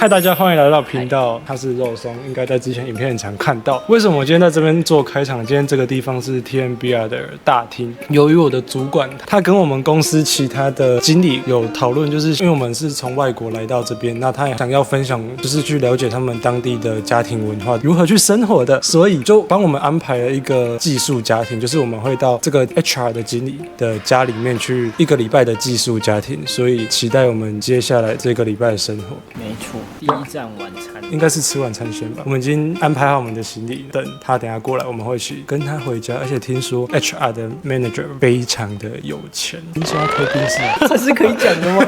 嗨，大家欢迎来到频道，他是肉松，应该在之前影片很常看到。为什么我今天在这边做开场？今天这个地方是 TMBR 的大厅。由于我的主管他跟我们公司其他的经理有讨论，就是因为我们是从外国来到这边，那他也想要分享，就是去了解他们当地的家庭文化，如何去生活的，所以就帮我们安排了一个寄宿家庭，就是我们会到这个 HR 的经理的家里面去1个礼拜的寄宿家庭，所以期待我们接下来这个礼拜的生活。没错，第一站晚餐应该是吃晚餐先吧。我们已经安排好我们的行李，等他等下过来，我们会去跟他回家。而且听说 HR 的 manager 非常的有钱，听说要开宾士，这是可以讲的吗？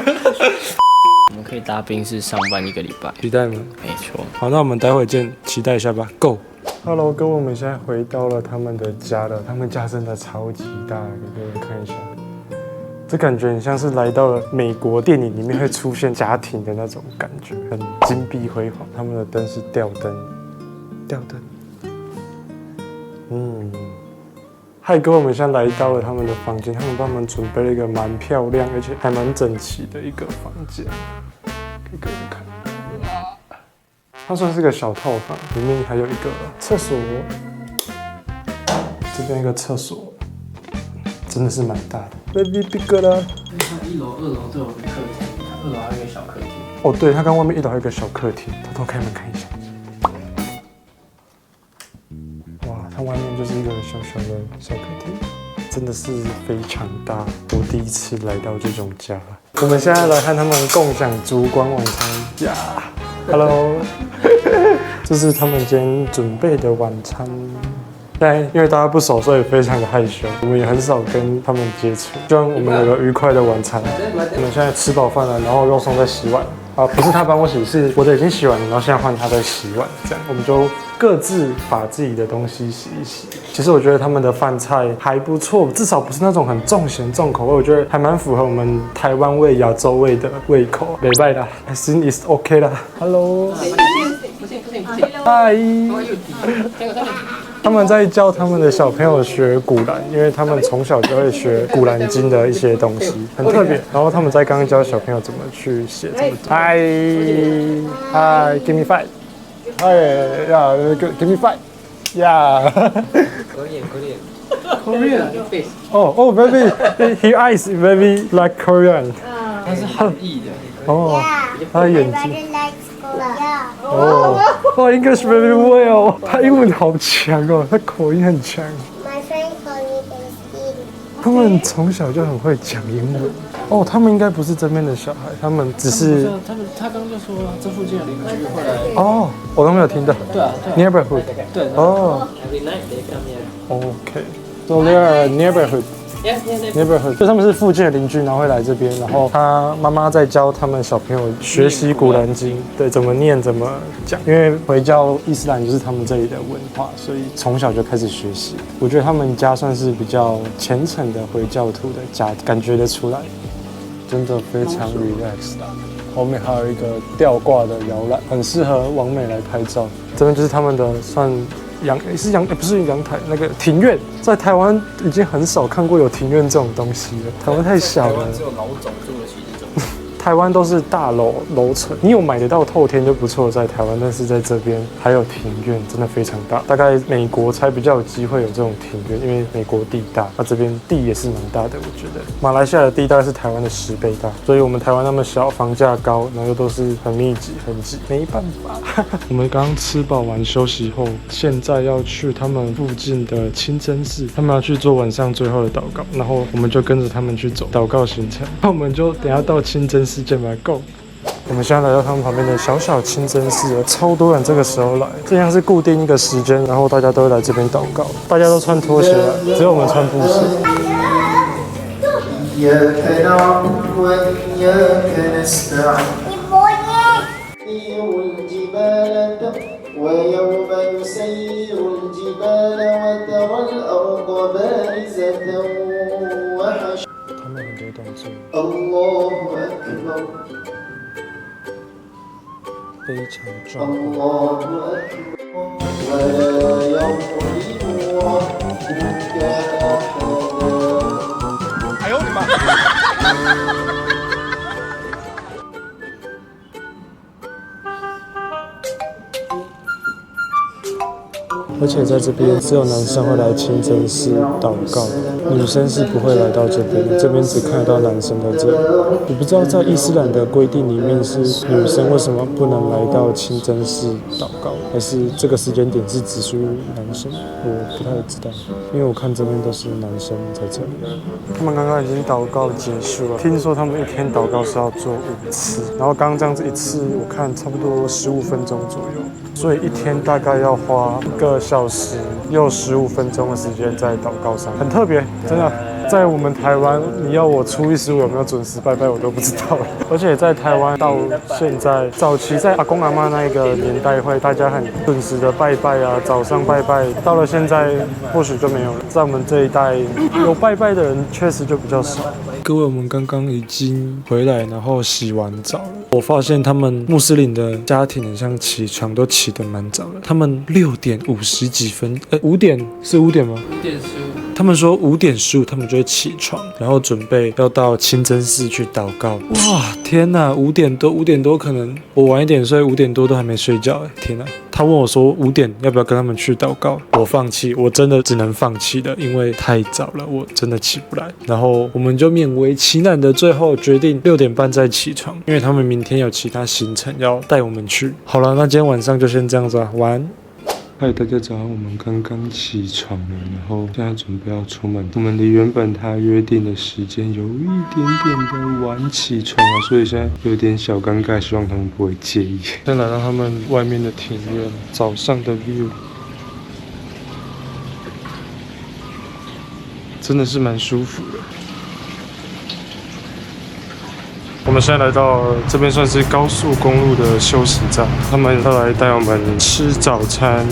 我们可以搭宾士上班1个礼拜，期待吗？没错。好，那我们待会见，期待一下吧。Go。Hello， 各位，我们现在回到了他们的家了。他们家真的超级大，给各位看一下。这感觉很像是来到了美国电影里面会出现家庭的那种感觉，很金碧辉煌。他们的灯是吊灯。嗨，各位，我们现在来到了他们的房间，他们帮我们准备了一个蛮漂亮而且还蛮整齐的一个房间，给各位看。它算是个小套房，里面还有一个厕所，这边一个厕所，真的是蛮大的。Baby big 啦。它1楼、2楼都有个客厅，2楼还有一个小客厅。哦，对，它刚外面1楼还有一个小客厅，偷偷开门看一下。哇，它外面就是一个小小的小客厅，真的是非常大。我第一次来到这种家。我们现在来和他们共享烛光晚餐呀。Hello， 这是他们今天准备的晚餐。但因为大家不熟，所以非常的害羞，我们也很少跟他们接触。希望我们有个愉快的晚餐。我们现在吃饱饭了，然后肉松在洗碗。不是他帮我洗，是我的已经洗完了，然后现在换他在洗碗，这样我们就各自把自己的东西洗一洗。其实我觉得他们的饭菜还不错，至少不是那种很重咸重口味，我觉得还蛮符合我们台湾味、亚洲味的胃口。没败啦 ，I think it's OK 啦。Hello， 嗨。他们在教他们的小朋友学古兰，因为他们从小就会学古兰经的一些东西，很特别。然后他们在刚刚教小朋友怎么去写，怎么读。Hi，give me five。Hi， yeah，give me five。Yeah。Korean。Oh, baby，he eyes very like Korean。它是汉译的。哦，他的眼睛。哦，哇 ，English very well， 他英文好强哦，他口音很强。他们从小就很会讲英文。哦，他们应该不是这边的小孩，他们只是。他刚刚就说这附近的邻居会来。哦，我都没有听到。对啊。Neighborhood。对。哦。OK，so they are neighborhood。就他们是附近的邻居，然后会来这边，然后他妈妈在教他们小朋友学习古兰经，对，怎么念，怎么讲。因为回教伊斯兰就是他们这里的文化，所以从小就开始学习。我觉得他们家算是比较虔诚的回教徒的家，感觉得出来，真的非常 relax。后面还有一个吊挂的摇篮，很适合网美来拍照。这边就是他们的算。不是阳台，那个庭院，在台湾已经很少看过有庭院这种东西了。台湾太小了，台湾只有老总住得起这种。台湾都是大楼层，你有买得到透天就不错，在台湾，但是在这边还有庭院，真的非常大。大概美国才比较有机会有这种庭院，因为美国地大，那这边地也是蛮大的。我觉得马来西亚的地大概是台湾的10倍大，所以我们台湾那么小，房价高，然后又都是很密集很挤，没办法。我们刚吃饱完休息后，现在要去他们附近的清真寺，他们要去做晚上最后的祷告，然后我们就跟着他们去走祷告行程。那我们就等一下到清真寺见吧 ，Go！ 我们现在来到他们旁边的小小清真寺了，超多人这个时候来，这样是固定一个时间，然后大家都会来这边祷告，大家都穿拖鞋了，只有我们穿布鞋。ويوم يسير الجبال وترى الأرض بارزة وحشر الله أكبر 非常壮观。 الله أكبر ولا يظلم ربك أحدا 哎呦我的妈！而且在这边只有男生会来清真寺祷告，女生是不会来到这边的，这边只看得到男生在这里。我不知道在伊斯兰的规定里面是女生为什么不能来到清真寺祷告，还是这个时间点是只属于男生，我不太知道，因为我看这边都是男生在这里。他们刚刚已经祷告结束了，听说他们一天祷告是要做5次，然后刚刚这样子一次，我看差不多15分钟左右，所以一天大概要花1个小时又15分钟的时间在祷告上，很特别，真的。在我们台湾，你要我初一15有没有准时拜拜，我都不知道了。而且在台湾到现在，早期在阿公阿嬷那一个年代会大家很准时的拜拜啊，早上拜拜。到了现在，或许就没有了。在我们这一代，有拜拜的人确实就比较少。各位，我们刚刚已经回来，然后洗完澡了。我发现他们穆斯林的家庭很像起床都起得蛮早的，他们6点50几分，5点是5点吗5点15。他们说5点15他们就会起床，然后准备要到清真寺去祷告。哇，天哪！5点多可能我晚一点睡，5点多都还没睡觉哎！天哪！他问我说5点要不要跟他们去祷告，我放弃，我真的只能放弃的，因为太早了，我真的起不来。然后我们就勉为其难的最后决定6点半再起床，因为他们明天有其他行程要带我们去。好了，那今天晚上就先这样子啊，晚安。嗨，大家早上，我们刚刚起床了，然后现在准备要出门。我们离原本他约定的时间有一点点的晚起床啊，所以现在有点小尴尬，希望他们不会介意。先来到他们外面的庭院，早上的 view， 真的是蛮舒服的。我们现在来到这边算是高速公路的休息站，他们要来带我们吃早餐。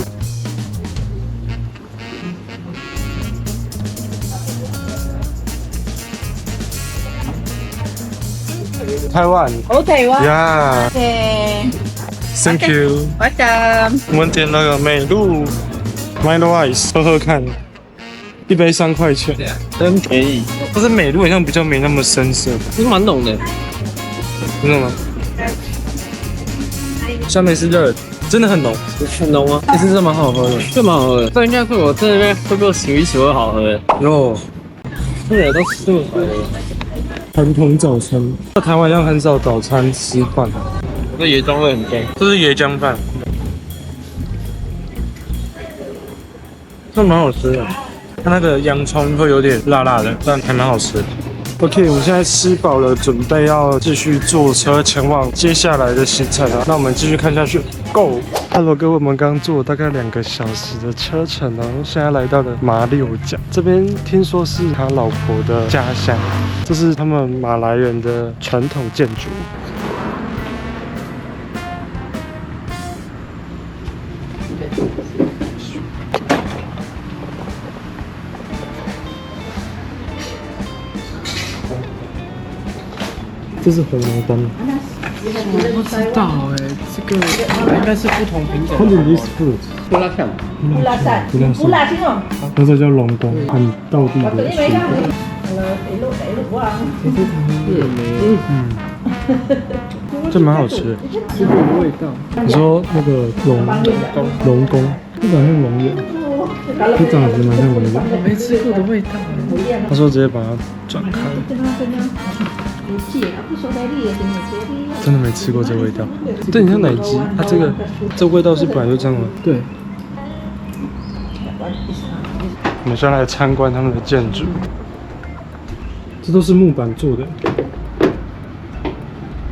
台湾 台湾 ，Yeah， ，OK， Thank you。我的我们点了个美露 Milo Ice， 喝喝看，1杯3块钱，真便宜，但是美露好像比较没那么深色，其实蛮浓的。真的吗？下面是热的，真的很浓，很浓啊，其实这蛮好喝的，这蛮好喝的，这应该是我这边喝过数一数2好喝的。哟，这都吃不出来了。传统早餐，在台湾好像很少早餐吃饭，这椰浆味很重，这是椰浆饭，这蛮好吃的。它那个洋葱会有点辣辣的，但还蛮好吃的。OK， 我们现在吃饱了，准备要继续坐车前往接下来的行程了。那我们继续看下去 ，Go！ Hello， 各位，我们刚坐大概2个小时的车程了，现在来到了马六甲，这边听说是他老婆的家乡，这是他们马来人的传统建筑。这是红毛丹。我不知道哎，这个应该是不同品种。What is this fruit？ 布拉看，乌拉山，乌拉青哦，那这叫龙宫，很道地的水果。这蛮好吃的。这个有味道。你说那个龙宫，这长得像龙眼，这长得蛮像龙眼。我没吃过的味道。他说直接把它转开。真的没吃过这味道，这很像奶鸡。它这味道是本来就这样吗？对。我们先来参观他们的建筑，这都是木板做的。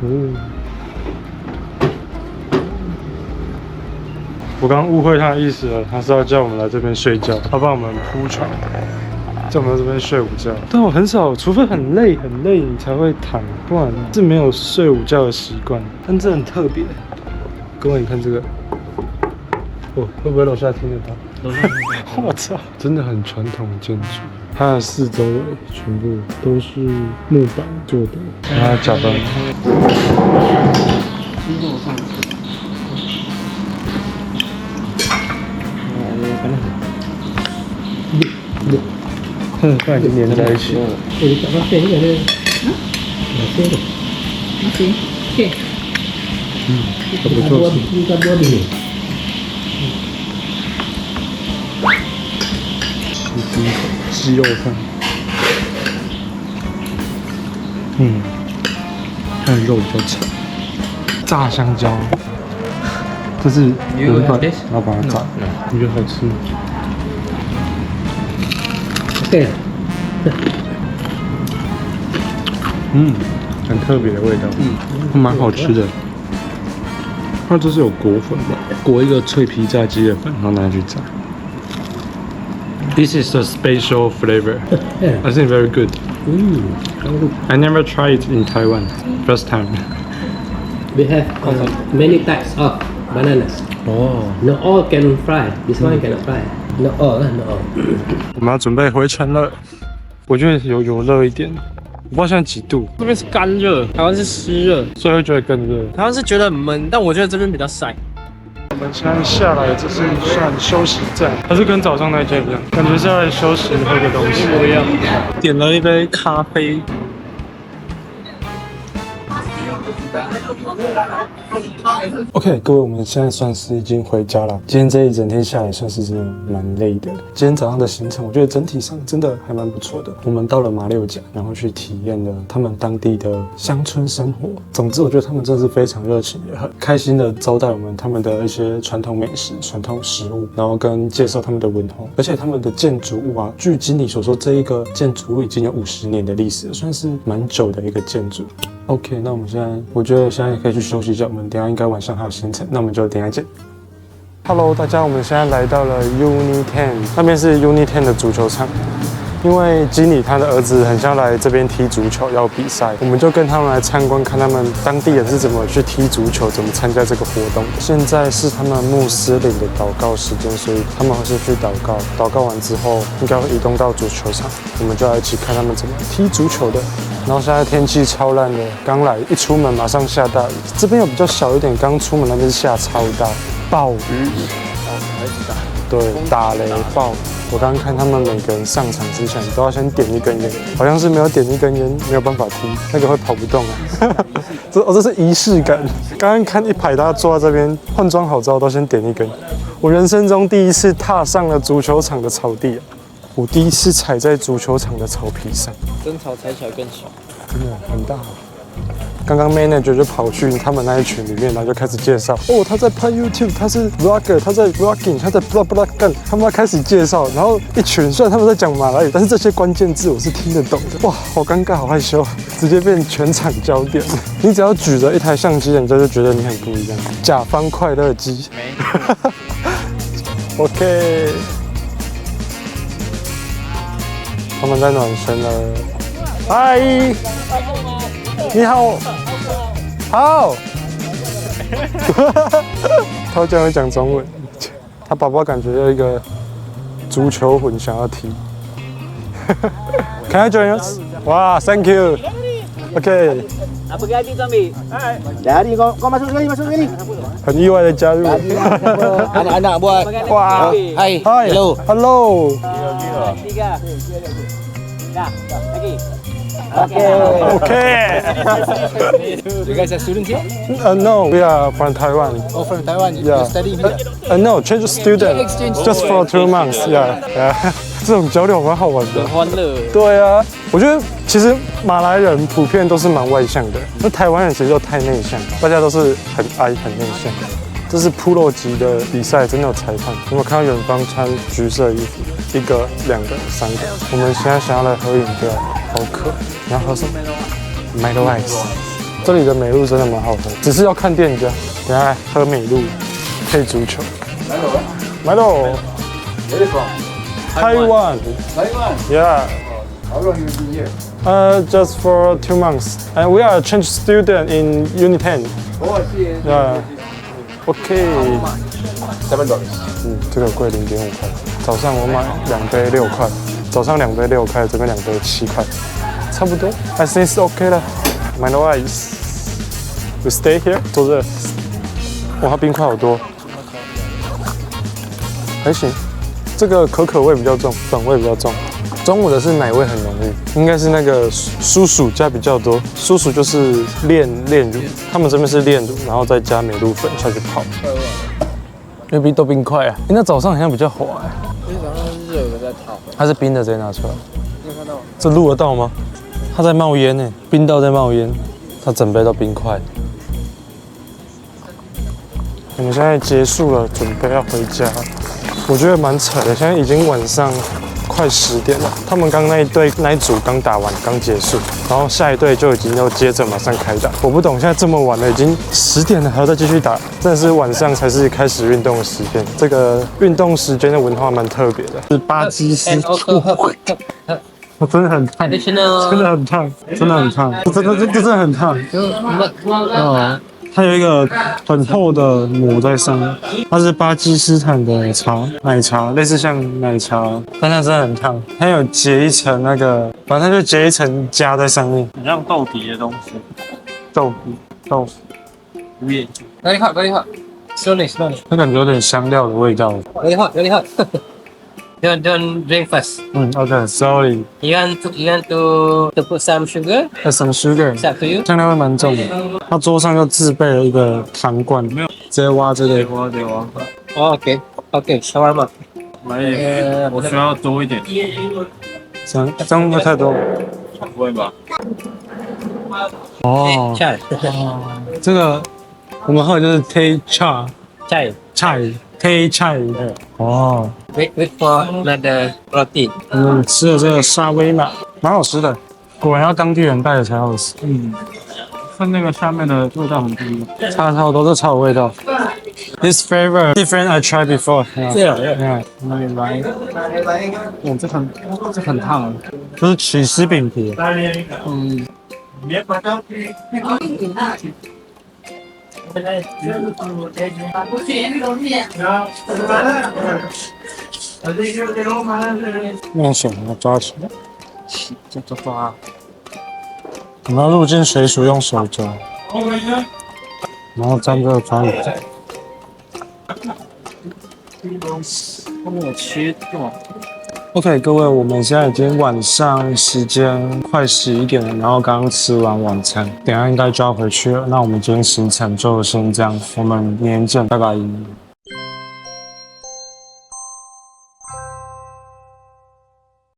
哦。我刚误会他的意思了，他是要叫我们来这边睡觉，他帮我们铺床。在我们这边睡午觉，但我很少，除非很累你才会躺，不然是没有睡午觉的习惯。但这很特别，各位你看这个，哦，会不会楼下听得到？我操，真的很传统的建筑，它的四周围全部都是木板做的。然后假装。不然就连在一起。很不错吃。第一口鸡肉饭，它的肉比较长。炸香蕉，这是原本，然后把它炸，我觉得好吃。对，很特别的味道，蛮好吃的。它这是有裹粉吧，裹一个脆皮炸鸡的粉，然后拿去炸。This is a special flavor. I think very good. I never tried it in Taiwan. First time. We have many types of bananas. Oh. Not all can fry. This one cannot fry. Not all, not all. 我们要准备回程了，我觉得有热一点，我不知道现在几度，这边是干热，台湾是湿热。所以会觉得更热。台湾是觉得很闷，但我觉得这边比较晒。我们现在下来，这是算休息站，还是跟早上那间一样？感觉是要来休息喝个东西。一模一样。点了一杯咖啡。OK， 各位，我们现在算是已经回家了。今天这一整天下来，算是真的蛮累的。今天早上的行程，我觉得整体上真的还蛮不错的。我们到了马六甲，然后去体验了他们当地的乡村生活。总之，我觉得他们真的是非常热情，也很开心的招待我们他们的一些传统美食、传统食物，然后跟介绍他们的文化。而且他们的建筑物啊，据经理所说，这一个建筑物已经有50年的历史了，算是蛮久的一个建筑。OK， 那我们现在，我觉得现在可以去休息一下。我们等一下应该晚上还有行程，那我们就等一下见。Hello， 大家，我们现在来到了 Uni10， 那边是 Uni10 的足球场。因为经理他的儿子很想来这边踢足球，要比赛，我们就跟他们来参观，看他们当地人是怎么去踢足球，怎么参加这个活动。现在是他们穆斯林的祷告时间，所以他们会先去祷告，祷告完之后应该会移动到足球场，我们就来一起看他们怎么踢足球的。然后现在天气超烂的，刚来一出门马上下大雨，这边有比较小一点，刚出门那边是下超大暴雨，对，打雷暴雨。我刚刚看他们每个人上场之前都要先点一根烟，好像是没有点一根烟没有办法踢，那个会跑不动啊。这是仪式感。刚刚看一排大家坐在这边换装好之后都先点一根。我人生中第一次踏上了足球场的草地啊，我第一次踩在足球场的草皮上，跟草踩起来更小，真的很大。刚刚 manager 就跑去他们那一群里面，然后就开始介绍，哦，他在拍 YouTube， 他是 vlogger， 他在 vlogging， 他在 blah， 他们开始介绍，然后一群虽然他们在讲马来语，但是这些关键字我是听得懂的。哇，好尴尬，好害羞，直接变全场焦点。你只要举着一台相机，人家就觉得你很不一样。甲方快乐鸡。OK， 他们在暖身了。嗨。你好，好，他竟然会讲中文，他宝宝感觉有一个足球魂想要踢。Can I join us? 哇 ，Thank you. OK. Apa jadi Tommy? Jadi kau masuk sekali. 很意外的加入。Anak-anak buat. 哇 Hai. ，Hi. Hello. Tiga. Dah. Lagi. Okay. You guys are students here? No, we are from Taiwan. Oh, from Taiwan. Yeah. You're studying here? No, change student. Just for 2 months. Yeah. 这种交流蛮好玩的。欢乐。对啊，我觉得其实马来人普遍都是蛮外向的，那台湾人其实都太内向，大家都是很矮很内向。这是 Pro 级的比赛，真的有裁判。有没有看到远方穿橘色衣服？1个、2个、3个。我们现在想要来喝饮料，好渴。你要喝什么 ？Milo Ice。这里的美露真的蛮好喝，只是要看店家。等下来喝美露配足球。Milo。Where from? Taiwan. Taiwan? Yeah. How long you been here? Just for 2 months. And we are a change student in Uni10. Oh, I see. Yeah. OK. $7. 这个贵0.5块。早上我买2杯6块，早上2杯6块，这边2杯7块，差不多。I think it's OK 了。Milo Ice. We stay here. 坐这。哇，它冰块好多。还行。这个可味比较重，粉味比较重。中午的是奶味很浓郁，应该是那个叔叔加比较多。叔叔就是炼乳，他们这边是炼乳，然后再加美露粉下去泡。因为都冰块啊，那早上好像比较滑哎。因为早上是热的，好。它是冰的，直接拿出来。你有看到吗？这录得到吗？它在冒烟呢，冰到在冒烟，它整杯都冰块。我们现在结束了，准备要回家。我觉得蛮扯的，现在已经晚上快10点了。他们刚那一组刚打完，刚结束，然后下一队就已经要接着马上开打。我不懂，现在这么晚了，已经10点了，还要再继续打，真的是晚上才是开始运动的时间。这个运动时间的文化蛮特别的，是巴基斯坦。我真的很烫，真的很烫，真的很烫，这真的很烫。哦，它有一个很厚的膜在上面，它是巴基斯坦的奶茶，类似像奶茶，但它真的很烫。它有结一层那个，反正就结一层痂在上面，很像豆皮的东西。豆腐，无眼睛。Very hot. Slowly. 它感觉有点香料的味道。Very hot. Don't drink first. OK, sorry. You want to put some sugar? Some sugar. It's up to you. 香料会蛮重的。他桌上又自备了一个糖罐，没有直接挖这个。Oh, OK. Shawarma. 我需要多一点。这样会太多？不会吧？哦，Chai. 这个我们喝的就是 Thai chai。哦， Wait for another roti. 我们吃的这个沙威玛蛮好吃的，果然要当地人带的才好吃。看那个下面的味道很不一样。差超多，这超有味道。This flavor different I tried before. 对啊，那里来，这很烫。就是起司饼皮。用手把它抓起来，抓。我们要入境水属用手抓，然后沾这个抓鱼。后面有切断。OK， 各位，我们现在已经晚上时间快11点了，然后刚刚吃完晚餐，等一下应该就要回去了。那我们今天行程就先这样，我们明天见，拜拜。